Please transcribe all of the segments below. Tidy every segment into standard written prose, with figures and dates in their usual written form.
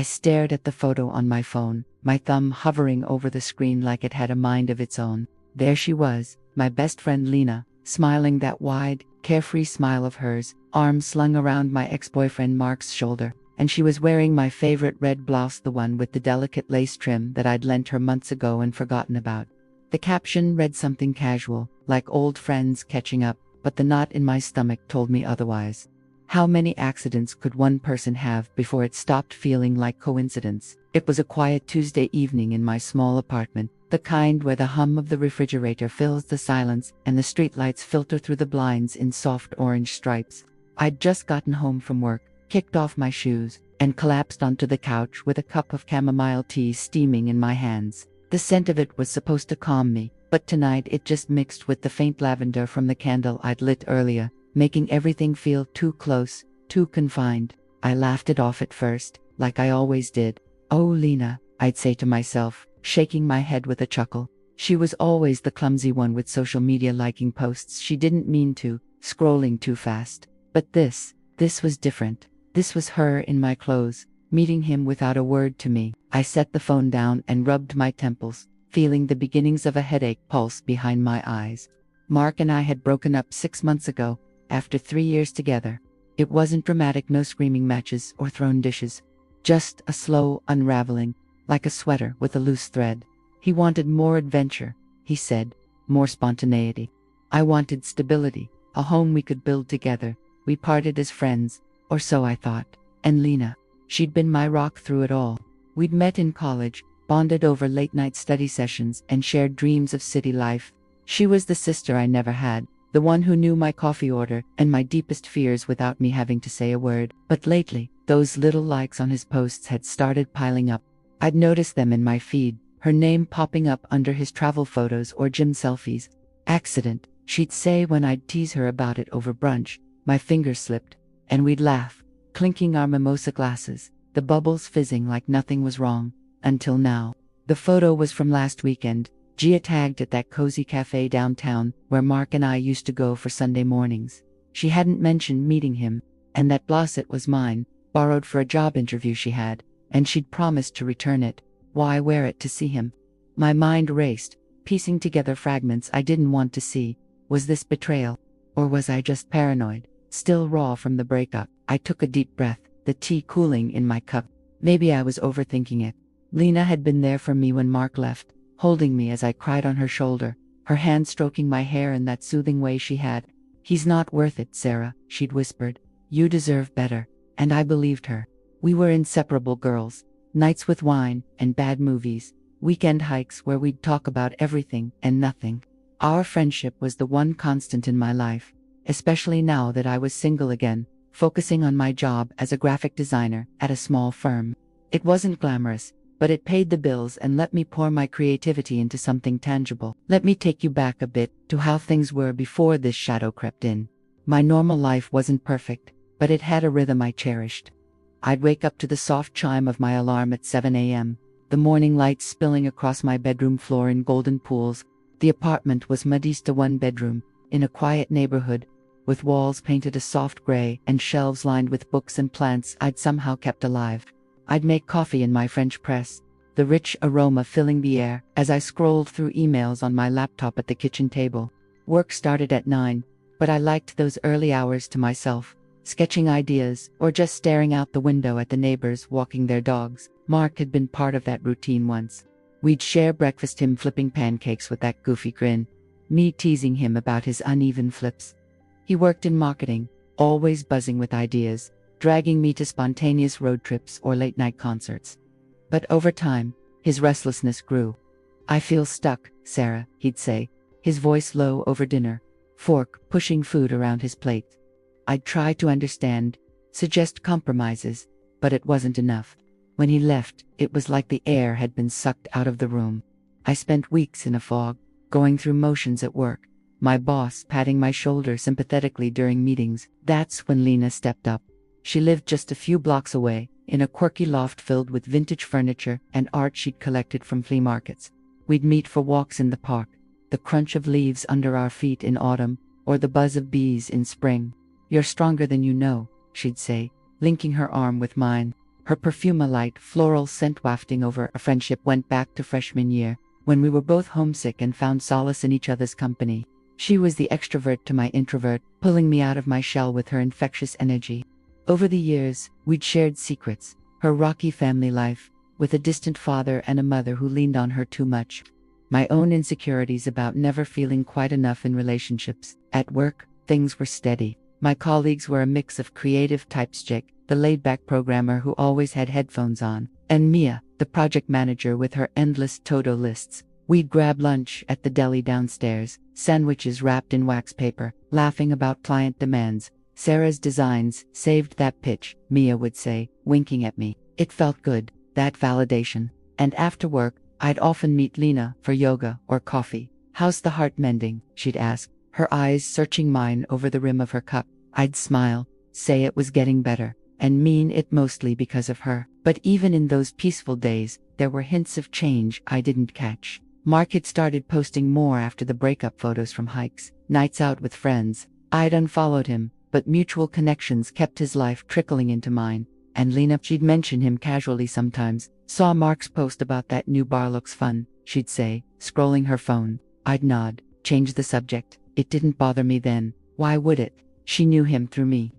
I stared at the photo on my phone, my thumb hovering over the screen like it had a mind of its own. There she was, my best friend Lena, smiling that wide, carefree smile of hers, arms slung around my ex-boyfriend Mark's shoulder, and she was wearing my favorite red blouse, the one with the delicate lace trim that I'd lent her months ago and forgotten about. The caption read something casual, like old friends catching up, but the knot in my stomach told me otherwise. How many accidents could one person have before it stopped feeling like coincidence? It was a quiet Tuesday evening in my small apartment, the kind where the hum of the refrigerator fills the silence and the streetlights filter through the blinds in soft orange stripes. I'd just gotten home from work, kicked off my shoes, and collapsed onto the couch with a cup of chamomile tea steaming in my hands. The scent of it was supposed to calm me, but tonight it just mixed with the faint lavender from the candle I'd lit earlier, making everything feel too close, too confined. I laughed it off at first, like I always did. "Oh, Lena," I'd say to myself, shaking my head with a chuckle. She was always the clumsy one with social media liking posts she didn't mean to, scrolling too fast. But this was different. This was her in my clothes, meeting him without a word to me. I set the phone down and rubbed my temples, feeling the beginnings of a headache pulse behind my eyes. Mark and I had broken up 6 months ago, after 3 years together. It wasn't dramatic, no screaming matches or thrown dishes. Just a slow unraveling, like a sweater with a loose thread. He wanted more adventure, he said, more spontaneity. I wanted stability, a home we could build together. We parted as friends, or so I thought. And Lena, she'd been my rock through it all. We'd met in college, bonded over late-night study sessions, and shared dreams of city life. She was the sister I never had, the one who knew my coffee order and my deepest fears without me having to say a word. But lately, those little likes on his posts had started piling up. I'd noticed them in my feed, her name popping up under his travel photos or gym selfies. "Accident," she'd say when I'd tease her about it over brunch. My fingers slipped, and we'd laugh, clinking our mimosa glasses, the bubbles fizzing like nothing was wrong. Until now. The photo was from last weekend, geotagged at that cozy cafe downtown where Mark and I used to go for Sunday mornings. She hadn't mentioned meeting him, and that blouse was mine, borrowed for a job interview she had, and she'd promised to return it. Why wear it to see him? My mind raced, piecing together fragments I didn't want to see. Was this betrayal? Or was I just paranoid? Still raw from the breakup, I took a deep breath, the tea cooling in my cup. Maybe I was overthinking it. Lena had been there for me when Mark left, holding me as I cried on her shoulder, her hand stroking my hair in that soothing way she had. "He's not worth it, Sarah," she'd whispered. "You deserve better." And I believed her. We were inseparable girls. Nights with wine and bad movies, weekend hikes where we'd talk about everything and nothing. Our friendship was the one constant in my life, especially now that I was single again, focusing on my job as a graphic designer at a small firm. It wasn't glamorous, but it paid the bills and let me pour my creativity into something tangible. Let me take you back a bit to how things were before this shadow crept in. My normal life wasn't perfect, but it had a rhythm I cherished. I'd wake up to the soft chime of my alarm at 7 a.m., the morning light spilling across my bedroom floor in golden pools. The apartment was Modista one-bedroom, in a quiet neighborhood, with walls painted a soft gray and shelves lined with books and plants I'd somehow kept alive. I'd make coffee in my French press, the rich aroma filling the air as I scrolled through emails on my laptop at the kitchen table. Work started at 9, but I liked those early hours to myself, sketching ideas or just staring out the window at the neighbors walking their dogs. Mark had been part of that routine once. We'd share breakfast, him flipping pancakes with that goofy grin, me teasing him about his uneven flips. He worked in marketing, always buzzing with ideas, dragging me to spontaneous road trips or late-night concerts. But over time, his restlessness grew. "I feel stuck, Sarah," he'd say, his voice low over dinner, fork pushing food around his plate. I'd try to understand, suggest compromises, but it wasn't enough. When he left, it was like the air had been sucked out of the room. I spent weeks in a fog, going through motions at work, my boss patting my shoulder sympathetically during meetings. That's when Lena stepped up. She lived just a few blocks away, in a quirky loft filled with vintage furniture and art she'd collected from flea markets. We'd meet for walks in the park, the crunch of leaves under our feet in autumn, or the buzz of bees in spring. "You're stronger than you know," she'd say, linking her arm with mine. her perfume a light, floral scent wafting over. A friendship went back to freshman year, when we were both homesick and found solace in each other's company. She was the extrovert to my introvert, pulling me out of my shell with her infectious energy. Over the years, we'd shared secrets, her rocky family life, with a distant father and a mother who leaned on her too much. My own insecurities about never feeling quite enough in relationships. At work, things were steady. My colleagues were a mix of creative types: Jake, the laid-back programmer who always had headphones on, and Mia, the project manager with her endless to-do lists. We'd grab lunch at the deli downstairs, sandwiches wrapped in wax paper, laughing about client demands. Sarah's designs saved that pitch, Mia would say, winking at me. It felt good, that validation. And after work, I'd often meet Lena for yoga or coffee. "How's the heart mending?" she'd ask, her eyes searching mine over the rim of her cup. I'd smile, say it was getting better, and mean it mostly because of her. But even in those peaceful days, there were hints of change I didn't catch. Mark had started posting more after the breakup, photos from hikes, nights out with friends. I'd unfollowed him, but mutual connections kept his life trickling into mine. And Lena, she'd mention him casually sometimes. "Saw Mark's post about that new bar, looks fun," she'd say, scrolling her phone. I'd nod, change the subject. It didn't bother me then. Why would it? She knew him through me.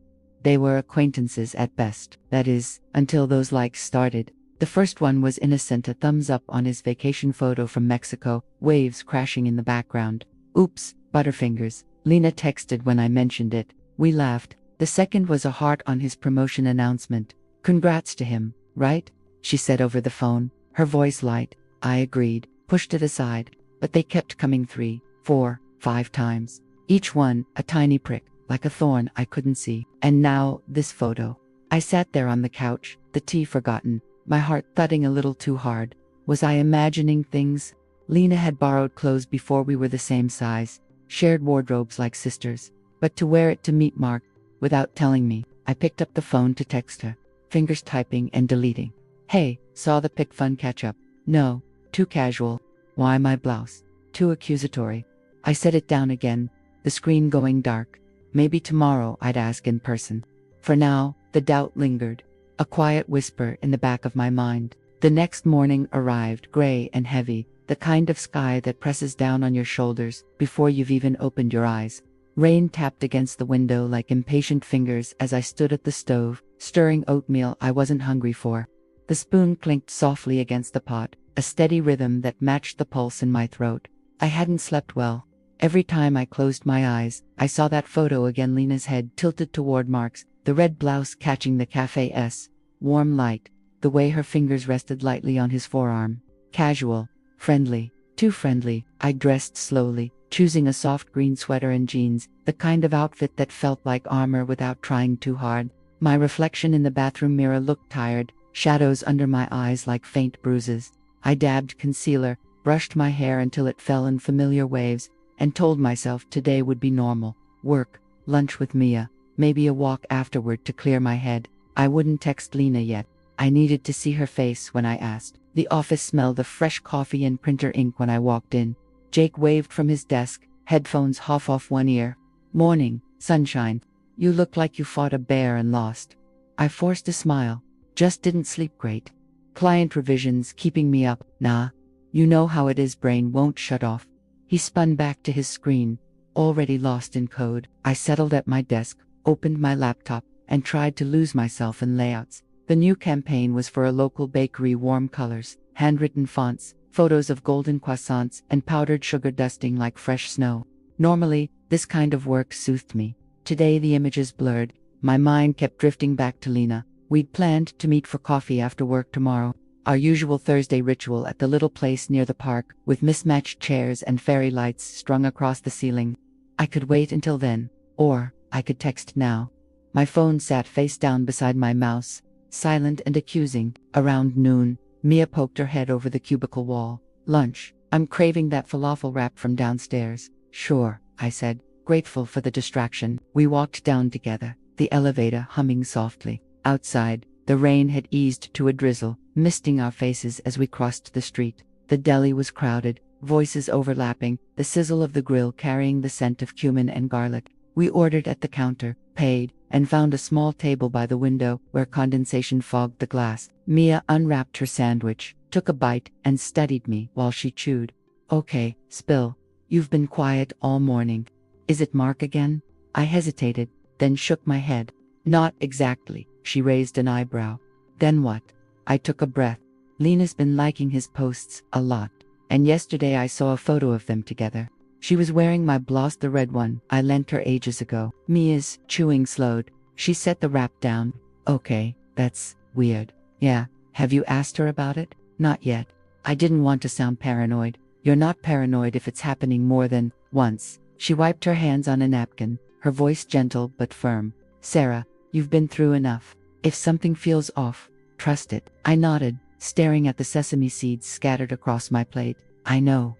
They were acquaintances at best. That is, until those likes started. The first one was innocent, a thumbs up on his vacation photo from Mexico, waves crashing in the background. "Oops, Butterfingers," Lena texted when I mentioned it. We laughed. The second was a heart on his promotion announcement. "Congrats to him, right?" she said over the phone, her voice light. I agreed, pushed it aside, but they kept coming 3, 4, 5 times. Each one, a tiny prick, like a thorn I couldn't see. And now, this photo. I sat there on the couch, the tea forgotten, my heart thudding a little too hard. Was I imagining things? Lena had borrowed clothes before we were the same size, shared wardrobes like sisters. But to wear it to meet Mark, without telling me, I picked up the phone to text her, fingers typing and deleting. "Hey, saw the pic, fun catch up." "No, too casual." "Why my blouse?" "Too accusatory." I set it down again, the screen going dark. Maybe tomorrow I'd ask in person. For now, the doubt lingered, a quiet whisper in the back of my mind. The next morning arrived, gray and heavy, the kind of sky that presses down on your shoulders before you've even opened your eyes. Rain tapped against the window like impatient fingers as I stood at the stove, stirring oatmeal I wasn't hungry for. The spoon clinked softly against the pot, a steady rhythm that matched the pulse in my throat. I hadn't slept well. Every time I closed my eyes, I saw that photo again, Lena's head tilted toward Mark's, the red blouse catching the cafe's warm light, the way her fingers rested lightly on his forearm. Casual, friendly, too friendly. I dressed slowly, choosing a soft green sweater and jeans, the kind of outfit that felt like armor without trying too hard. My reflection in the bathroom mirror looked tired, shadows under my eyes like faint bruises. I dabbed concealer, brushed my hair until it fell in familiar waves, and told myself today would be normal. Work, lunch with Mia, maybe a walk afterward to clear my head. I wouldn't text Lena yet. I needed to see her face when I asked. The office smelled of fresh coffee and printer ink when I walked in. Jake waved from his desk, headphones half off one ear. "Morning, sunshine. You look like you fought a bear and lost." I forced a smile. "Just didn't sleep great. Client revisions keeping me up." "Nah. You know how it is, brain won't shut off." He spun back to his screen, already lost in code. I settled at my desk, opened my laptop, and tried to lose myself in layouts. The new campaign was for a local bakery, warm colors, handwritten fonts, photos of golden croissants, and powdered sugar dusting like fresh snow. Normally, this kind of work soothed me. Today the images blurred. My mind kept drifting back to Lena. We'd planned to meet for coffee after work tomorrow. Our usual Thursday ritual at the little place near the park, with mismatched chairs and fairy lights strung across the ceiling. I could wait until then, or I could text now. My phone sat face down beside my mouse, silent and accusing. Around noon, Mia poked her head over the cubicle wall. "Lunch. I'm craving that falafel wrap from downstairs." "Sure," I said, grateful for the distraction. We walked down together, the elevator humming softly. Outside, the rain had eased to a drizzle, misting our faces as we crossed the street. The deli was crowded, voices overlapping, the sizzle of the grill carrying the scent of cumin and garlic. We ordered at the counter, paid, and found a small table by the window where condensation fogged the glass. Mia unwrapped her sandwich, took a bite, and studied me while she chewed. Okay, spill. You've been quiet all morning. Is it Mark again? I hesitated, then shook my head. Not exactly. She raised an eyebrow. Then what? I took a breath. Lena's been liking his posts a lot, and yesterday I saw a photo of them together. She was wearing my blouse, the red one I lent her ages ago. Mia's chewing slowed. She set the wrap down. Okay, that's weird. Yeah, have you asked her about it? Not yet. I didn't want to sound paranoid. You're not paranoid if it's happening more than once. She wiped her hands on a napkin, her voice gentle but firm. Sarah, you've been through enough. If something feels off, trust it. I nodded, staring at the sesame seeds scattered across my plate. I know,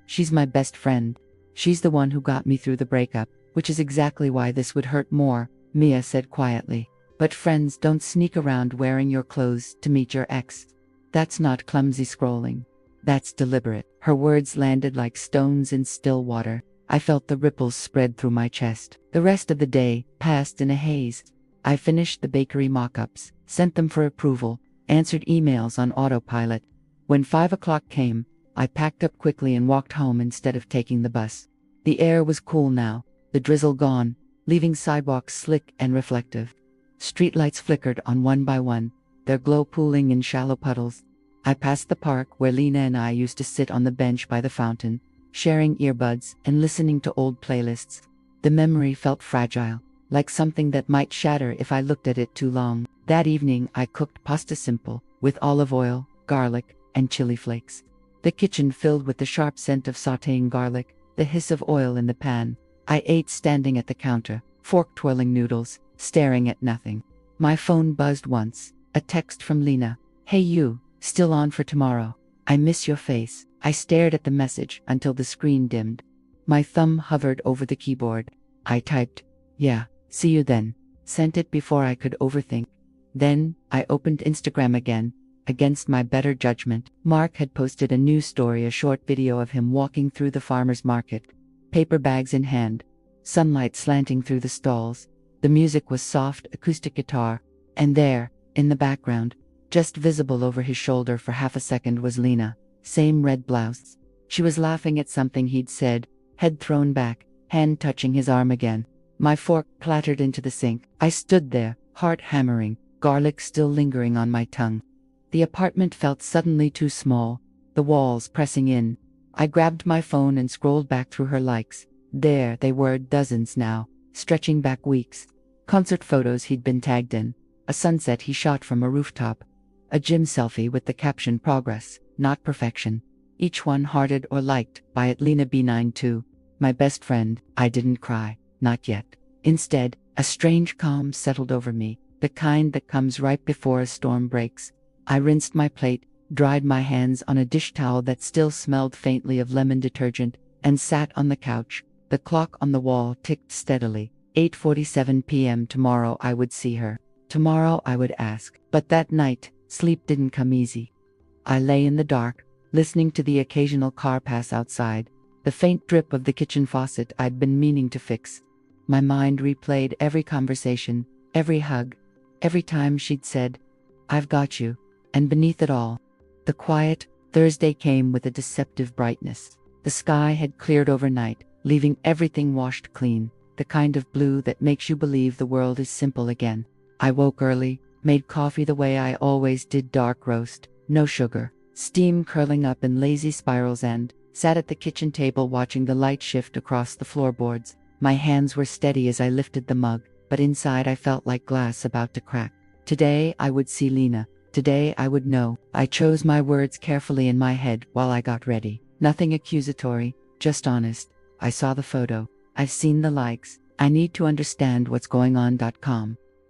she's my best friend. She's the one who got me through the breakup, which is exactly why this would hurt more, Mia said quietly. But friends don't sneak around wearing your clothes to meet your ex. That's not clumsy scrolling. That's deliberate. Her words landed like stones in still water. I felt the ripples spread through my chest. The rest of the day passed in a haze. I finished the bakery mock-ups, sent them for approval, answered emails on autopilot. When 5 o'clock came, I packed up quickly and walked home instead of taking the bus. The air was cool now, the drizzle gone, leaving sidewalks slick and reflective. Streetlights flickered on one by one, their glow pooling in shallow puddles. I passed the park where Lena and I used to sit on the bench by the fountain, sharing earbuds and listening to old playlists. The memory felt fragile, like something that might shatter if I looked at it too long. That evening I cooked pasta simple, with olive oil, garlic, and chili flakes. The kitchen filled with the sharp scent of sautéing garlic, the hiss of oil in the pan. I ate standing at the counter, fork twirling noodles, staring at nothing. My phone buzzed once, a text from Lena. Hey you, still on for tomorrow? I miss your face. I stared at the message until the screen dimmed. My thumb hovered over the keyboard. I typed, yeah, see you then. Sent it before I could overthink. Then, I opened Instagram again. Against my better judgment, Mark had posted a news story, a short video of him walking through the farmer's market, paper bags in hand, sunlight slanting through the stalls. The music was soft acoustic guitar, and there, in the background, just visible over his shoulder for half a second, was Lena. Same red blouse. She was laughing at something he'd said, head thrown back, hand touching his arm again. My fork clattered into the sink. I stood there, heart hammering, garlic still lingering on my tongue. The apartment felt suddenly too small, the walls pressing in. I grabbed my phone and scrolled back through her likes. There they were, dozens now, stretching back weeks. Concert photos he'd been tagged in, a sunset he shot from a rooftop, a gym selfie with the caption progress, not perfection. Each one hearted or liked by Lena B92, my best friend. I didn't cry, not yet. Instead, a strange calm settled over me, the kind that comes right before a storm breaks. I rinsed my plate, dried my hands on a dish towel that still smelled faintly of lemon detergent, and sat on the couch. The clock on the wall ticked steadily. 8:47 p.m. Tomorrow I would see her. Tomorrow I would ask. But that night, sleep didn't come easy. I lay in the dark, listening to the occasional car pass outside, the faint drip of the kitchen faucet I'd been meaning to fix. My mind replayed every conversation, every hug, every time she'd said, I've got you. And beneath it all, the quiet. Thursday came with a deceptive brightness. The sky had cleared overnight, leaving everything washed clean, the kind of blue that makes you believe the world is simple again. I woke early, made coffee the way I always did, dark roast, no sugar, steam curling up in lazy spirals, and sat at the kitchen table watching the light shift across the floorboards. My hands were steady as I lifted the mug, but inside I felt like glass about to crack. Today I would see Lena. Today I would know. I chose my words carefully in my head while I got ready. Nothing accusatory, just honest. I saw the photo. I've seen the likes. I need to understand what's going on.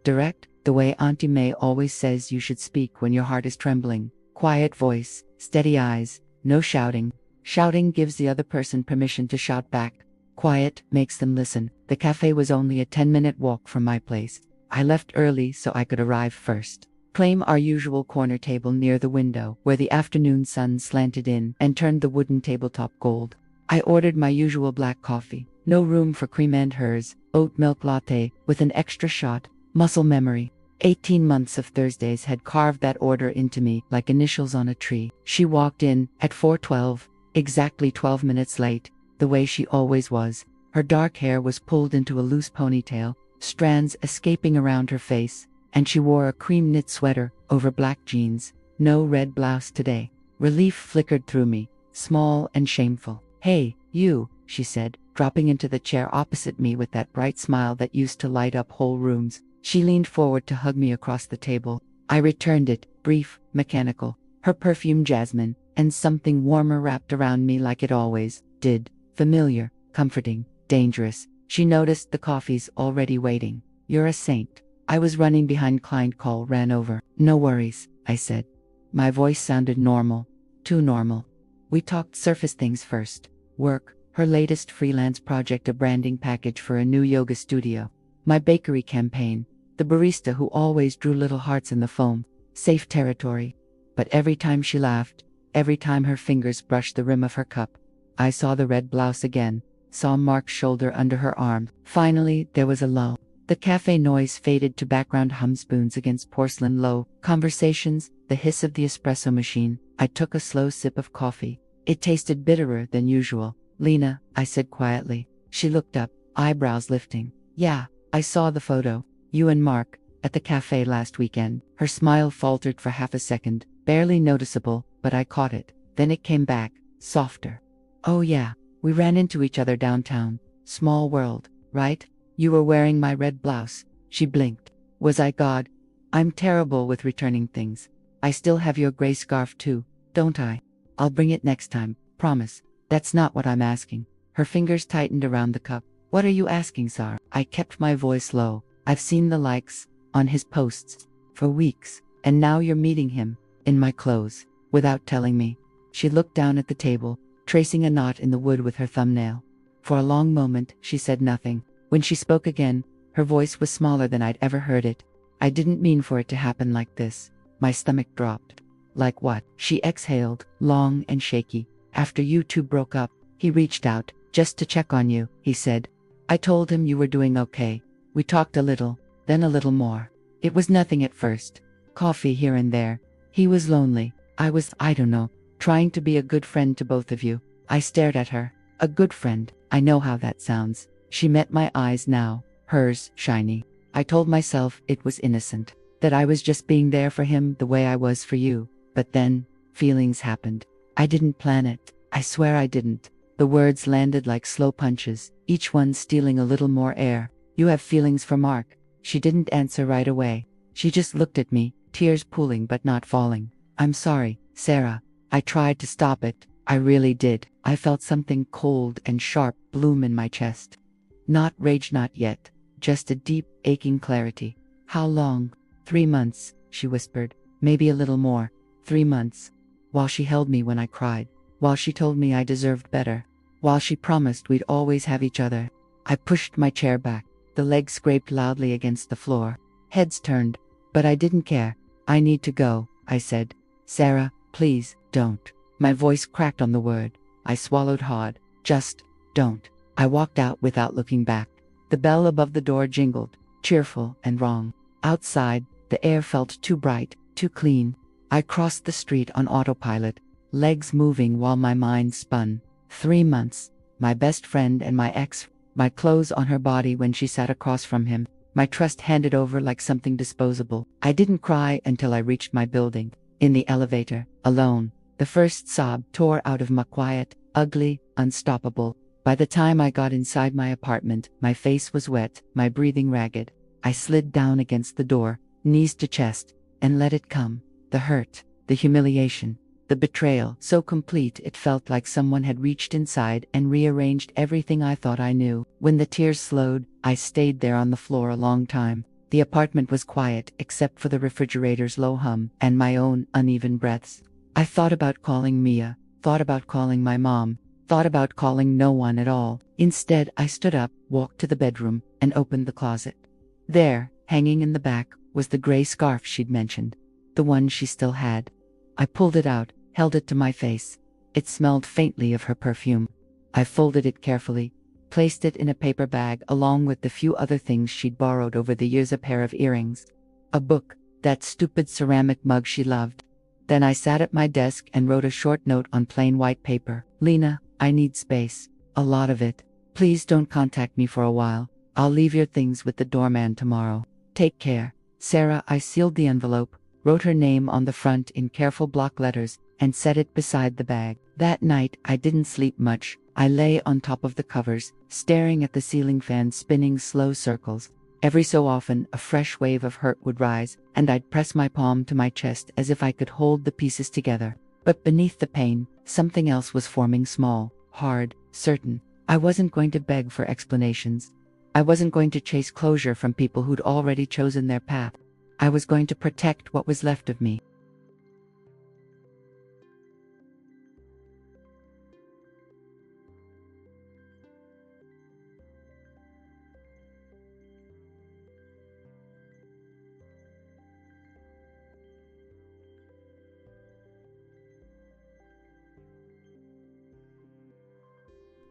Direct, the way Auntie May always says you should speak when your heart is trembling. Quiet voice, steady eyes, no shouting. Shouting gives the other person permission to shout back. Quiet makes them listen. The cafe was only a 10-minute walk from my place. I left early so I could arrive first. Claim our usual corner table near the window, where the afternoon sun slanted in and turned the wooden tabletop gold. I ordered my usual black coffee, No room for cream and hers, oat milk latte, with an extra shot, muscle memory. 18 months of Thursdays had carved that order into me like initials on a tree. She walked in at 4:12, exactly 12 minutes late, the way she always was. Her dark hair was pulled into a loose ponytail, strands escaping around her face, and she wore a cream knit sweater over black jeans. No red blouse today. Relief flickered through me, small and shameful. "Hey, you," she said, dropping into the chair opposite me with that bright smile that used to light up whole rooms. She leaned forward to hug me across the table. I returned it, brief, mechanical. Her perfume jasmine, and something warmer wrapped around me like it always did. Familiar, comforting, dangerous. She noticed the coffee's already waiting. "You're a saint." I was running behind client call, ran over. "No worries," I said. My voice sounded normal. Too normal. We talked surface things first. Work, her latest freelance project, a branding package for a new yoga studio. My bakery campaign, the barista who always drew little hearts in the foam. Safe territory. But every time she laughed, every time her fingers brushed the rim of her cup, I saw the red blouse again, saw Mark's shoulder under her arm. Finally, there was a lull. The cafe noise faded to background hum, spoons against porcelain, low conversations, the hiss of the espresso machine. I took a slow sip of coffee. It tasted bitterer than usual. "Lena," I said quietly. She looked up, eyebrows lifting. "Yeah, I saw the photo. You and Mark, at the cafe last weekend." Her smile faltered for half a second, barely noticeable, but I caught it. Then it came back, softer. "Oh yeah, we ran into each other downtown. Small world, right? You were wearing my red blouse." She blinked. "Was I God? I'm terrible with returning things. I still have your gray scarf too, don't I? I'll bring it next time, promise." "That's not what I'm asking." Her fingers tightened around the cup. "What are you asking, Sar?" I kept my voice low. "I've seen the likes on his posts for weeks, and now you're meeting him in my clothes without telling me." She looked down at the table, tracing a knot in the wood with her thumbnail. For a long moment, she said nothing. When she spoke again, her voice was smaller than I'd ever heard it. "I didn't mean for it to happen like this." My stomach dropped. "Like what?" She exhaled, long and shaky. "After you two broke up, he reached out, just to check on you," he said. "I told him you were doing okay. We talked a little, then a little more. It was nothing at first. Coffee here and there. He was lonely. I was, I don't know, trying to be a good friend to both of you." I stared at her. A good friend. I know how that sounds. She met my eyes now, hers shiny. I told myself it was innocent, that I was just being there for him the way I was for you. But then, feelings happened. I didn't plan it. I swear I didn't. The words landed like slow punches, each one stealing a little more air. "You have feelings for Mark." She didn't answer right away. She just looked at me, tears pooling but not falling. "I'm sorry, Sarah." I tried to stop it. I really did. I felt something cold and sharp bloom in my chest. Not rage, not yet. Just a deep, aching clarity. "How long?" 3 months, she whispered. "Maybe a little more." 3 months. While she held me when I cried. While she told me I deserved better. While she promised we'd always have each other. I pushed my chair back. The legs scraped loudly against the floor. Heads turned. But I didn't care. "I need to go," I said. "Sarah, please, don't." My voice cracked on the word. I swallowed hard. "Just don't." I walked out without looking back. The bell above the door jingled, cheerful and wrong. Outside, the air felt too bright, too clean. I crossed the street on autopilot, legs moving while my mind spun. 3 months. My best friend and my ex. My clothes on her body when she sat across from him. My trust handed over like something disposable. I didn't cry until I reached my building. In the elevator, alone. The first sob tore out of my quiet, ugly, unstoppable. By the time I got inside my apartment, my face was wet, my breathing ragged. I slid down against the door, knees to chest, and let it come. The hurt, the humiliation, the betrayal, so complete it felt like someone had reached inside and rearranged everything I thought I knew. When the tears slowed, I stayed there on the floor a long time. The apartment was quiet except for the refrigerator's low hum and my own uneven breaths. I thought about calling Mia, thought about calling my mom, thought about calling no one at all. Instead, I stood up, walked to the bedroom, and opened the closet. There, hanging in the back, was the gray scarf she'd mentioned, the one she still had. I pulled it out, held it to my face. It smelled faintly of her perfume. I folded it carefully, placed it in a paper bag along with the few other things she'd borrowed over the years, a pair of earrings, a book, that stupid ceramic mug she loved. Then I sat at my desk and wrote a short note on plain white paper. Lena, I need space. A lot of it. Please don't contact me for a while. I'll leave your things with the doorman tomorrow. Take care. Sarah. I sealed the envelope, wrote her name on the front in careful block letters, and set it beside the bag. That night, I didn't sleep much. I lay on top of the covers, staring at the ceiling fan spinning slow circles. Every so often, a fresh wave of hurt would rise, and I'd press my palm to my chest as if I could hold the pieces together. But beneath the pain, something else was forming, small, hard, certain. I wasn't going to beg for explanations. I wasn't going to chase closure from people who'd already chosen their path. I was going to protect what was left of me.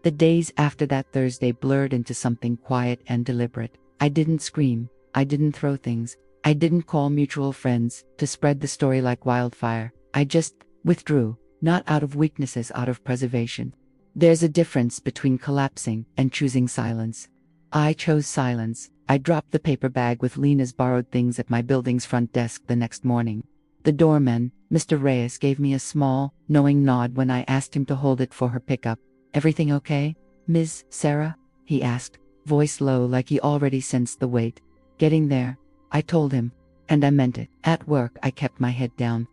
The days after that Thursday blurred into something quiet and deliberate. I didn't scream. I didn't throw things. I didn't call mutual friends to spread the story like wildfire. I just withdrew, not out of weaknesses, out of preservation. There's a difference between collapsing and choosing silence. I chose silence. I dropped the paper bag with Lena's borrowed things at my building's front desk the next morning. The doorman, Mr. Reyes, gave me a small, knowing nod when I asked him to hold it for her pickup. Everything okay, Ms. Sarah? He asked, voice low like he already sensed the weight. Getting there, I told him, and I meant it. At work, I kept my head down.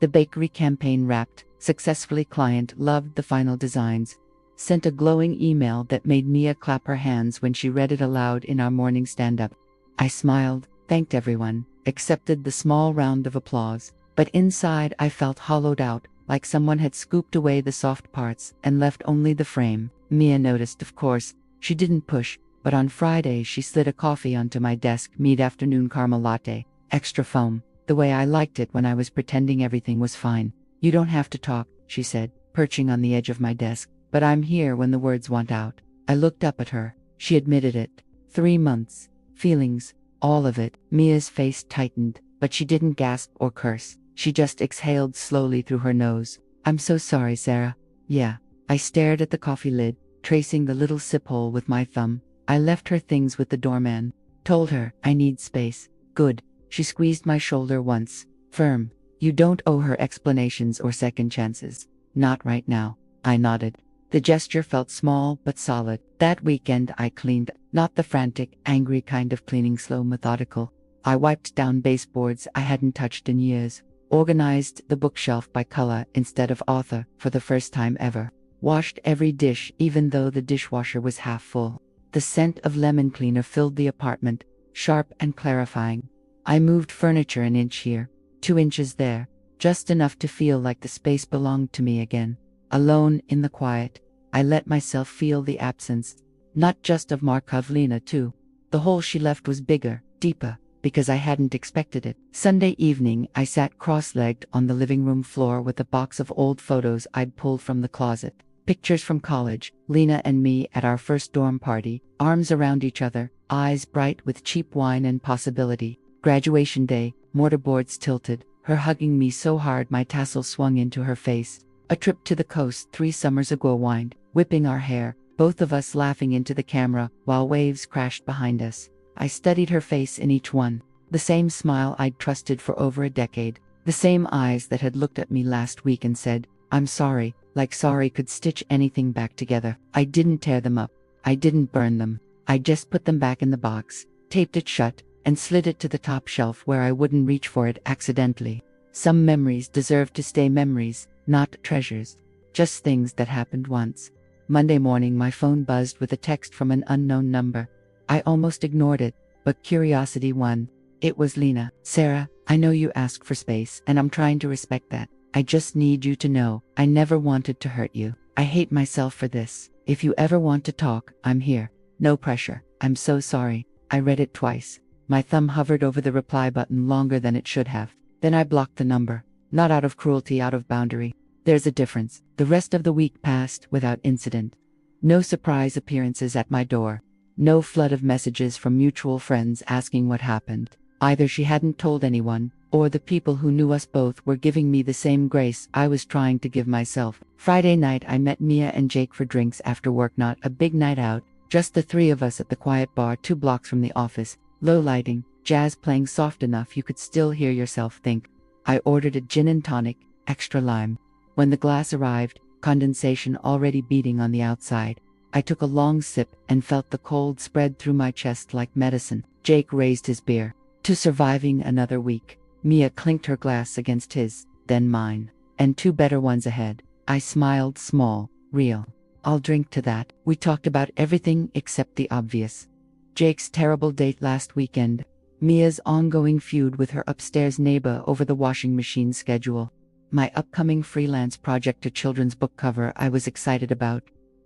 The bakery campaign wrapped successfully. Client loved the final designs. Sent a glowing email that made Mia clap her hands when she read it aloud in our morning stand-up. I smiled, thanked everyone, accepted the small round of applause, but inside I felt hollowed out, like someone had scooped away the soft parts and left only the frame. Mia noticed, of course. She didn't push, but on Friday she slid a coffee onto my desk, mid-afternoon caramel latte, extra foam, the way I liked it when I was pretending everything was fine. You don't have to talk, she said, perching on the edge of my desk, but I'm here when the words want out. I looked up at her. She admitted it. 3 months. Feelings. All of it. Mia's face tightened, but she didn't gasp or curse. She just exhaled slowly through her nose. I'm so sorry, Sarah. Yeah. I stared at the coffee lid, tracing the little sip hole with my thumb. I left her things with the doorman. Told her, I need space. Good. She squeezed my shoulder once. Firm. You don't owe her explanations or second chances. Not right now. I nodded. The gesture felt small but solid. That weekend I cleaned, not the frantic, angry kind of cleaning, slow, methodical. I wiped down baseboards I hadn't touched in years. Organized the bookshelf by color instead of author for the first time ever. Washed every dish even though the dishwasher was half full. The scent of lemon cleaner filled the apartment, sharp and clarifying. I moved furniture an inch here, 2 inches there, just enough to feel like the space belonged to me again. Alone in the quiet, I let myself feel the absence, not just of Markovlina too. The hole she left was bigger, deeper, because I hadn't expected it. Sunday evening, I sat cross-legged on the living room floor with a box of old photos I'd pulled from the closet. Pictures from college, Lena and me at our first dorm party, arms around each other, eyes bright with cheap wine and possibility. Graduation day, mortarboards tilted, her hugging me so hard my tassel swung into her face. A trip to the coast 3 summers ago, wind, whipping our hair, both of us laughing into the camera while waves crashed behind us. I studied her face in each one. The same smile I'd trusted for over a decade. The same eyes that had looked at me last week and said, I'm sorry, like sorry could stitch anything back together. I didn't tear them up. I didn't burn them. I just put them back in the box, taped it shut, and slid it to the top shelf where I wouldn't reach for it accidentally. Some memories deserve to stay memories, not treasures. Just things that happened once. Monday morning my phone buzzed with a text from an unknown number. I almost ignored it, but curiosity won. It was Lena. Sarah, I know you asked for space, and I'm trying to respect that. I just need you to know, I never wanted to hurt you. I hate myself for this. If you ever want to talk, I'm here. No pressure. I'm so sorry. I read it twice. My thumb hovered over the reply button longer than it should have. Then I blocked the number. Not out of cruelty, out of boundary. There's a difference. The rest of the week passed without incident. No surprise appearances at my door. No flood of messages from mutual friends asking what happened. Either she hadn't told anyone, or the people who knew us both were giving me the same grace I was trying to give myself. Friday night I met Mia and Jake for drinks after work, not a big night out, just the three of us at the quiet bar 2 blocks from the office, low lighting, jazz playing soft enough you could still hear yourself think. I ordered a gin and tonic, extra lime. When the glass arrived, condensation already beating on the outside, I took a long sip and felt the cold spread through my chest like medicine. Jake raised his beer. To surviving another week. Mia clinked her glass against his, then mine. And 2 better ones ahead. I smiled small, real. I'll drink to that. We talked about everything except the obvious. Jake's terrible date last weekend. Mia's ongoing feud with her upstairs neighbor over the washing machine schedule. My upcoming freelance project, a children's book cover I was excited about.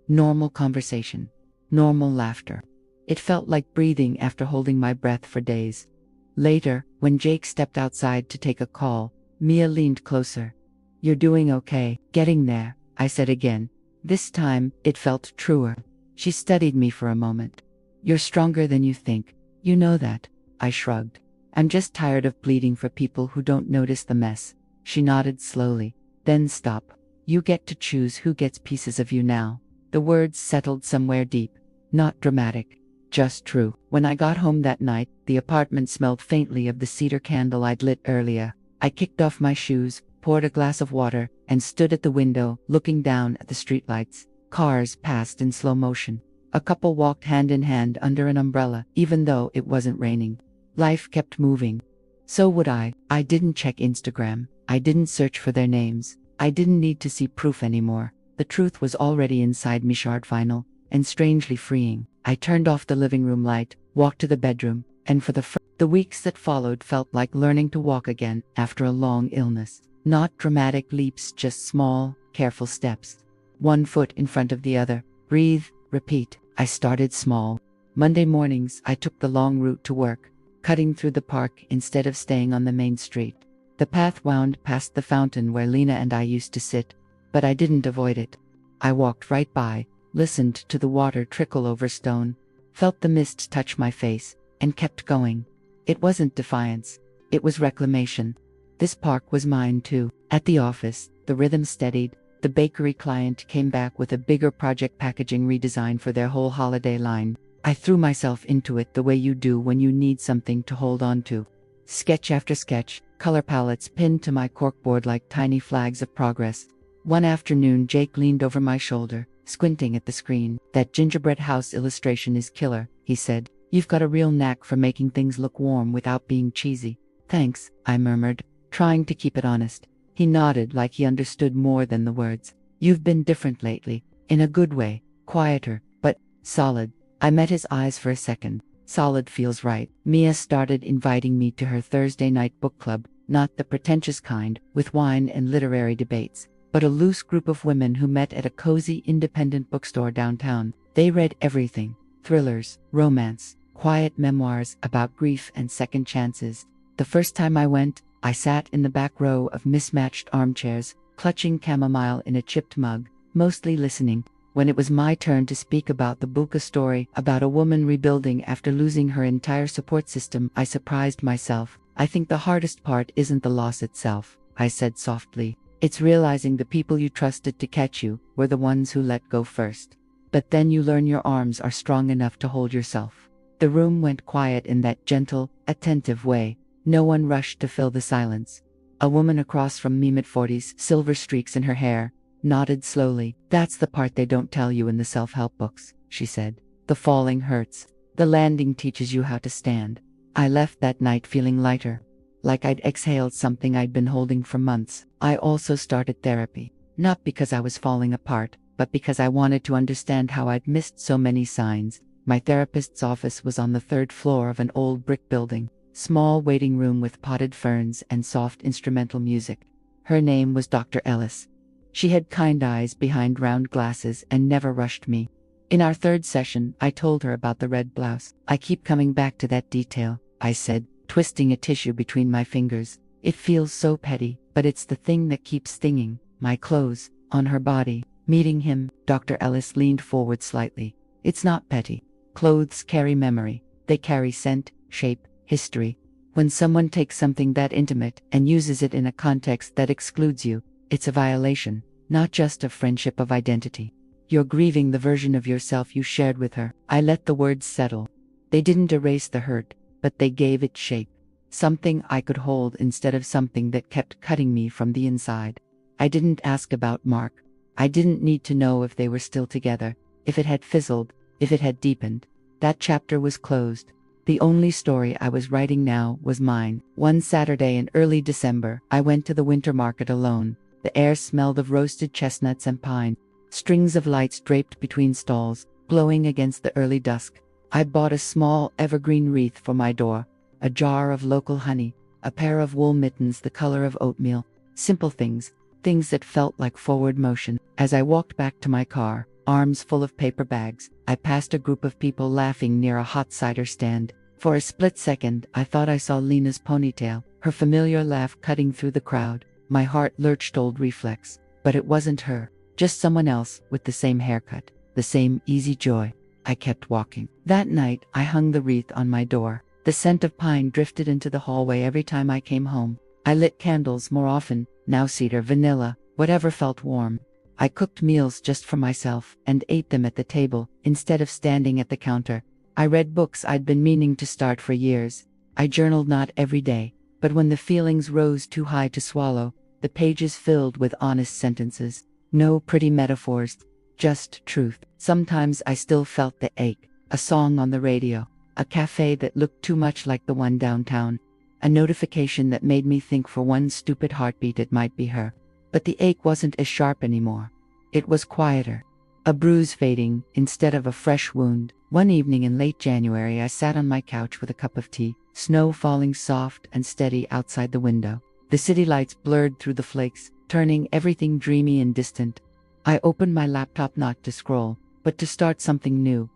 Normal conversation. Normal laughter. It felt like breathing after holding my breath for days. Later, when Jake stepped outside to take a call, Mia leaned closer. "You're doing okay." "Getting there," I said again. This time, it felt truer. She studied me for a moment. "You're stronger than you think. You know that." I shrugged. "I'm just tired of bleeding for people who don't notice the mess." She nodded slowly. "Then stop. You get to choose who gets pieces of you now." The words settled somewhere deep. Not dramatic. Just true. When I got home that night, the apartment smelled faintly of the cedar candle I'd lit earlier. I kicked off my shoes, poured a glass of water, and stood at the window, looking down at the streetlights. Cars passed in slow motion. A couple walked hand in hand under an umbrella, even though it wasn't raining. Life kept moving. So would I. I didn't check Instagram. I didn't search for their names. I didn't need to see proof anymore. The truth was already inside me, shard final, and strangely freeing. I turned off the living room light, walked to the bedroom, and for the weeks that followed felt like learning to walk again after a long illness. Not dramatic leaps, just small, careful steps. 1 foot in front of the other. Breathe, repeat. I started small. Monday mornings, I took the long route to work, cutting through the park instead of staying on the main street. The path wound past the fountain where Lena and I used to sit, but I didn't avoid it. I walked right by, listened to the water trickle over stone, felt the mist touch my face, and kept going. It wasn't defiance. It was reclamation. This park was mine too. At the office, the rhythm steadied. The bakery client came back with a bigger project packaging redesign for their whole holiday line. I threw myself into it the way you do when you need something to hold on to. Sketch after sketch, color palettes pinned to my corkboard like tiny flags of progress. One afternoon, Jake leaned over my shoulder, squinting at the screen. "That gingerbread house illustration is killer," he said. "You've got a real knack for making things look warm without being cheesy." "Thanks," I murmured, trying to keep it honest. He nodded like he understood more than the words. "You've been different lately, in a good way, quieter, but solid." I met his eyes for a second. Solid feels right. Mia started inviting me to her Thursday night book club, not the pretentious kind, with wine and literary debates, but a loose group of women who met at a cozy independent bookstore downtown. They read everything: thrillers, romance, quiet memoirs about grief and second chances. The first time I went, I sat in the back row of mismatched armchairs, clutching chamomile in a chipped mug, mostly listening. When it was my turn to speak about the book, a story about a woman rebuilding after losing her entire support system, I surprised myself. "I think the hardest part isn't the loss itself," I said softly. "It's realizing the people you trusted to catch you were the ones who let go first. But then you learn your arms are strong enough to hold yourself." The room went quiet in that gentle, attentive way. No one rushed to fill the silence. A woman across from me, mid-40s, silver streaks in her hair, nodded slowly. "That's the part they don't tell you in the self-help books," she said. "The falling hurts. The landing teaches you how to stand." I left that night feeling lighter, like I'd exhaled something I'd been holding for months. I also started therapy, not because I was falling apart, but because I wanted to understand how I'd missed so many signs. My therapist's office was on the 3rd floor of an old brick building, small waiting room with potted ferns and soft instrumental music. Her name was Dr. Ellis. She had kind eyes behind round glasses and never rushed me. In our 3rd session, I told her about the red blouse. "I keep coming back to that detail," I said, twisting a tissue between my fingers. "It feels so petty, but it's the thing that keeps stinging." My clothes, on her body. Meeting him, Dr. Ellis leaned forward slightly. It's not petty. Clothes carry memory. They carry scent, shape, history. When someone takes something that intimate and uses it in a context that excludes you, it's a violation, not just of friendship, of identity. You're grieving the version of yourself you shared with her. I let the words settle. They didn't erase the hurt, but they gave it shape. Something I could hold instead of something that kept cutting me from the inside. I didn't ask about Mark. I didn't need to know if they were still together, if it had fizzled, if it had deepened. That chapter was closed. The only story I was writing now was mine. One Saturday in early December, I went to the winter market alone. The air smelled of roasted chestnuts and pine. Strings of lights draped between stalls, glowing against the early dusk. I bought a small evergreen wreath for my door, a jar of local honey, a pair of wool mittens the color of oatmeal. Simple things, things that felt like forward motion. As I walked back to my car, arms full of paper bags, I passed a group of people laughing near a hot cider stand. For a split second, I thought I saw Lena's ponytail, her familiar laugh cutting through the crowd. My heart lurched, old reflex. But it wasn't her, just someone else with the same haircut, the same easy joy. I kept walking. That night, I hung the wreath on my door. The scent of pine drifted into the hallway every time I came home. I lit candles more often, now cedar, vanilla, whatever felt warm. I cooked meals just for myself and ate them at the table instead of standing at the counter. I read books I'd been meaning to start for years. I journaled, not every day, but when the feelings rose too high to swallow, the pages filled with honest sentences. No pretty metaphors, just truth. Sometimes I still felt the ache. A song on the radio, a cafe that looked too much like the one downtown, a notification that made me think for one stupid heartbeat it might be her. But the ache wasn't as sharp anymore. It was quieter. A bruise fading instead of a fresh wound. One evening in late January, I sat on my couch with a cup of tea, snow falling soft and steady outside the window. The city lights blurred through the flakes, turning everything dreamy and distant. I opened my laptop not to scroll, but to start something new.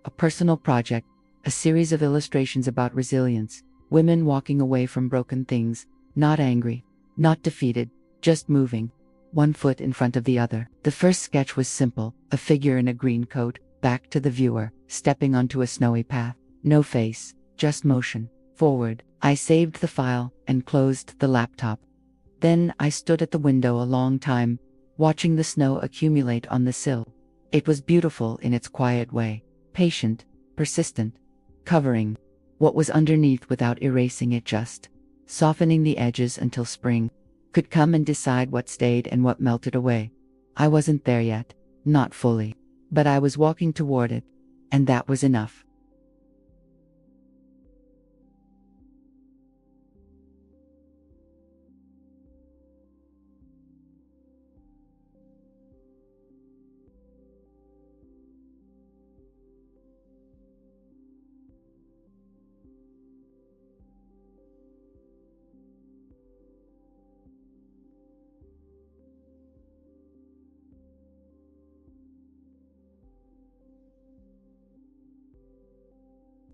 A personal project, a series of illustrations about resilience, women walking away from broken things, not angry, not defeated, just moving, one foot in front of the other. The first sketch was simple, a figure in a green coat, back to the viewer, stepping onto a snowy path. No face, just motion, forward. I saved the file and closed the laptop. Then I stood at the window a long time, watching the snow accumulate on the sill. It was beautiful in its quiet way, patient, persistent, covering what was underneath without erasing it, just softening the edges until spring could come and decide what stayed and what melted away. I wasn't there yet, not fully, but I was walking toward it, and that was enough.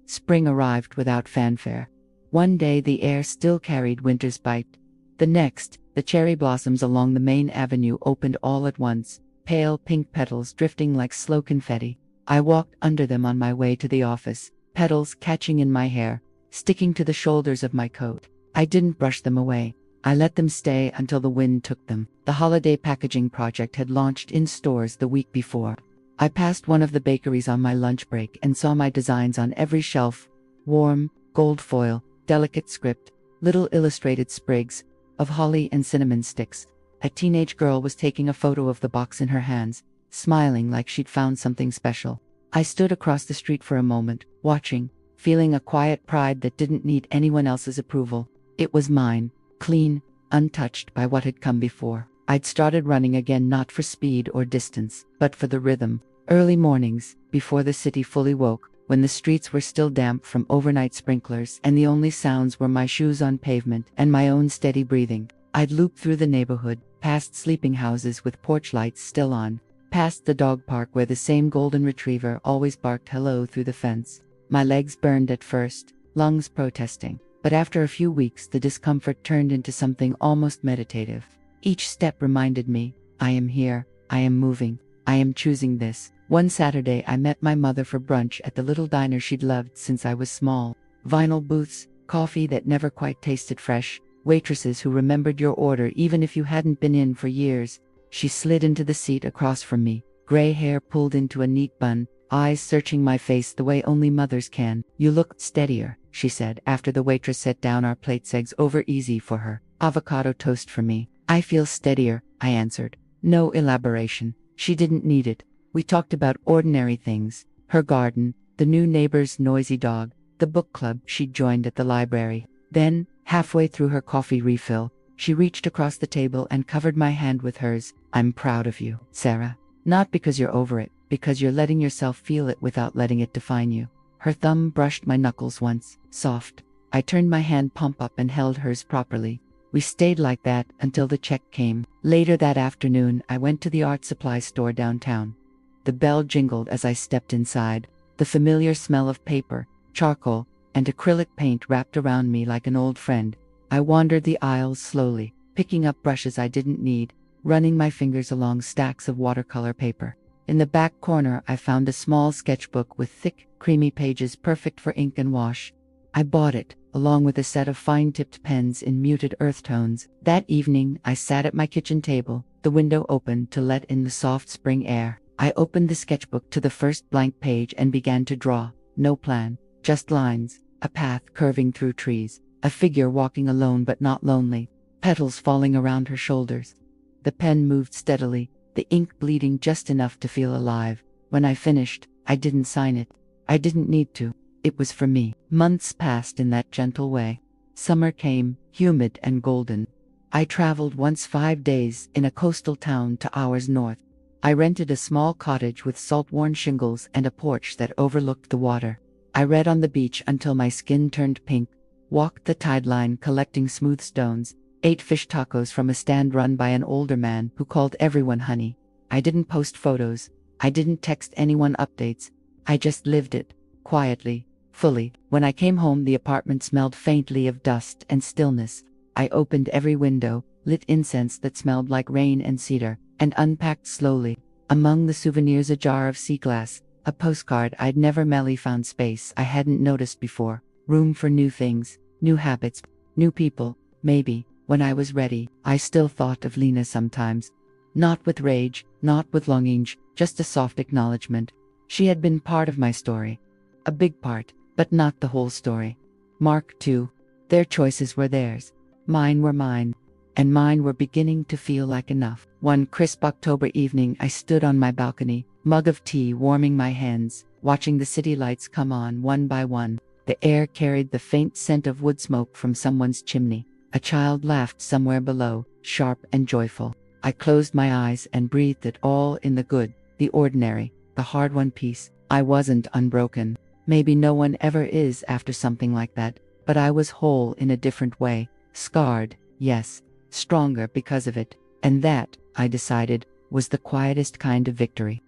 Spring arrived without fanfare. One day the air still carried winter's bite. The next, the cherry blossoms along the main avenue opened all at once, pale pink petals drifting like slow confetti. I walked under them on my way to the office, petals catching in my hair, sticking to the shoulders of my coat. I didn't brush them away. I let them stay until the wind took them. The holiday packaging project had launched in stores the week before. I passed one of the bakeries on my lunch break and saw my designs on every shelf. Warm, gold foil, delicate script, little illustrated sprigs of holly and cinnamon sticks. A teenage girl was taking a photo of the box in her hands, smiling like she'd found something special. I stood across the street for a moment, watching, feeling a quiet pride that didn't need anyone else's approval. It was mine, clean, untouched by what had come before. I'd started running again, not for speed or distance, but for the rhythm. Early mornings, before the city fully woke, when the streets were still damp from overnight sprinklers and the only sounds were my shoes on pavement and my own steady breathing, I'd loop through the neighborhood, past sleeping houses with porch lights still on, past the dog park where the same golden retriever always barked hello through the fence. My legs burned at first, lungs protesting, but after a few weeks the discomfort turned into something almost meditative. Each step reminded me, I am here, I am moving. I am choosing this. One Saturday, I met my mother for brunch at the little diner she'd loved since I was small. Vinyl booths, coffee that never quite tasted fresh, waitresses who remembered your order even if you hadn't been in for years. She slid into the seat across from me, gray hair pulled into a neat bun, eyes searching my face the way only mothers can. "You look steadier," she said after the waitress set down our plates. Eggs over easy for her, avocado toast for me. "I feel steadier," I answered. No elaboration. She didn't need it. We talked about ordinary things, her garden, the new neighbor's noisy dog, the book club she'd joined at the library. Then, halfway through her coffee refill, she reached across the table and covered my hand with hers. "I'm proud of you, Sarah. Not because you're over it, because you're letting yourself feel it without letting it define you." Her thumb brushed my knuckles once, soft. I turned my hand palm up and held hers properly. We stayed like that until the check came. Later that afternoon, I went to the art supply store downtown. The bell jingled as I stepped inside. The familiar smell of paper, charcoal, and acrylic paint wrapped around me like an old friend. I wandered the aisles slowly, picking up brushes I didn't need, running my fingers along stacks of watercolor paper. In the back corner, I found a small sketchbook with thick, creamy pages perfect for ink and wash. I bought it, along with a set of fine-tipped pens in muted earth tones. That evening, I sat at my kitchen table, the window open to let in the soft spring air. I opened the sketchbook to the first blank page and began to draw. No plan, just lines, a path curving through trees, a figure walking alone but not lonely, petals falling around her shoulders. The pen moved steadily, the ink bleeding just enough to feel alive. When I finished, I didn't sign it. I didn't need to. It was for me. Months passed in that gentle way. Summer came, humid and golden. I traveled once 5 days in a coastal town to hours north. I rented a small cottage with salt-worn shingles and a porch that overlooked the water. I read on the beach until my skin turned pink, walked the tide line collecting smooth stones, ate fish tacos from a stand run by an older man who called everyone honey. I didn't post photos. I didn't text anyone updates. I just lived it, quietly, fully. When I came home, the apartment smelled faintly of dust and stillness. I opened every window, lit incense that smelled like rain and cedar, and unpacked slowly. Among the souvenirs, a jar of sea glass, a postcard I'd never. Melly found space I hadn't noticed before, room for new things, new habits, new people. Maybe, when I was ready, I still thought of Lena sometimes. Not with rage, not with longing, just a soft acknowledgement. She had been part of my story. A big part, but not the whole story. Mark, too. Their choices were theirs. Mine were mine. And mine were beginning to feel like enough. One crisp October evening, I stood on my balcony, mug of tea warming my hands, watching the city lights come on one by one. The air carried the faint scent of wood smoke from someone's chimney. A child laughed somewhere below, sharp and joyful. I closed my eyes and breathed it all in, the good, the ordinary, the hard-won peace. I wasn't unbroken. Maybe no one ever is after something like that, but I was whole in a different way. Scarred, yes, stronger because of it. And that, I decided, was the quietest kind of victory.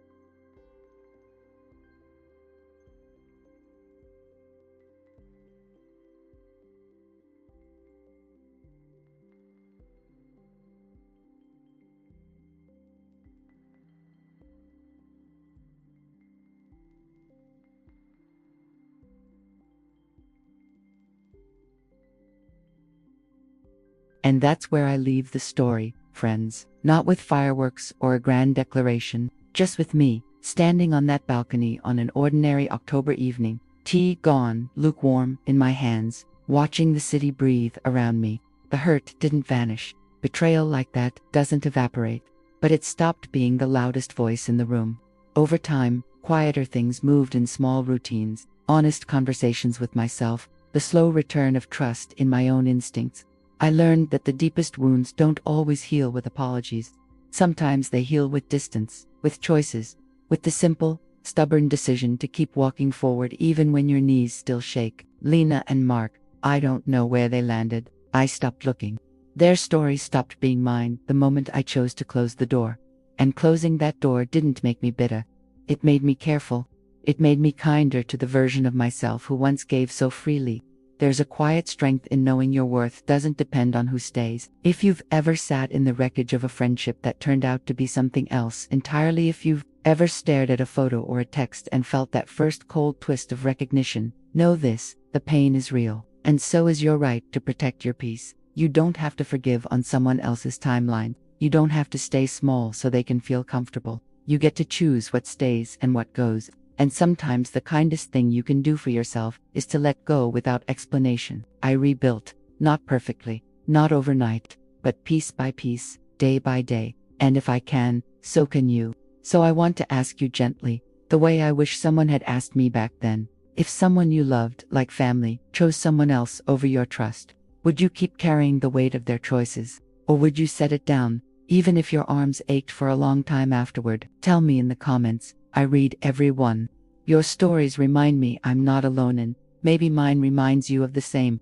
And that's where I leave the story, friends. Not with fireworks or a grand declaration, just with me, standing on that balcony on an ordinary October evening, tea gone, lukewarm, in my hands, watching the city breathe around me. The hurt didn't vanish. Betrayal like that doesn't evaporate. But it stopped being the loudest voice in the room. Over time, quieter things moved in small routines, honest conversations with myself, the slow return of trust in my own instincts. I learned that the deepest wounds don't always heal with apologies. Sometimes they heal with distance, with choices, with the simple, stubborn decision to keep walking forward even when your knees still shake. Lena and Mark, I don't know where they landed. I stopped looking. Their story stopped being mine the moment I chose to close the door. And closing that door didn't make me bitter. It made me careful. It made me kinder to the version of myself who once gave so freely. There's a quiet strength in knowing your worth doesn't depend on who stays. If you've ever sat in the wreckage of a friendship that turned out to be something else entirely, if you've ever stared at a photo or a text and felt that first cold twist of recognition, know this: the pain is real, and so is your right to protect your peace. You don't have to forgive on someone else's timeline. You don't have to stay small so they can feel comfortable. You get to choose what stays and what goes. And sometimes the kindest thing you can do for yourself is to let go without explanation. I rebuilt, not perfectly, not overnight, but piece by piece, day by day. And if I can, so can you. So I want to ask you gently, the way I wish someone had asked me back then. If someone you loved, like family, chose someone else over your trust, would you keep carrying the weight of their choices? Or would you set it down, even if your arms ached for a long time afterward? Tell me in the comments. I read every one. Your stories remind me I'm not alone, and maybe mine reminds you of the same.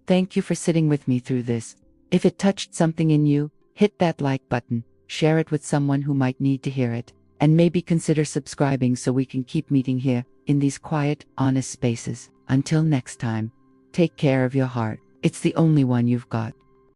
Thank you for sitting with me through this. If it touched something in you, hit that like button, share it with someone who might need to hear it, and maybe consider subscribing so we can keep meeting here, in these quiet, honest spaces. Until next time, take care of your heart. It's the only one you've got.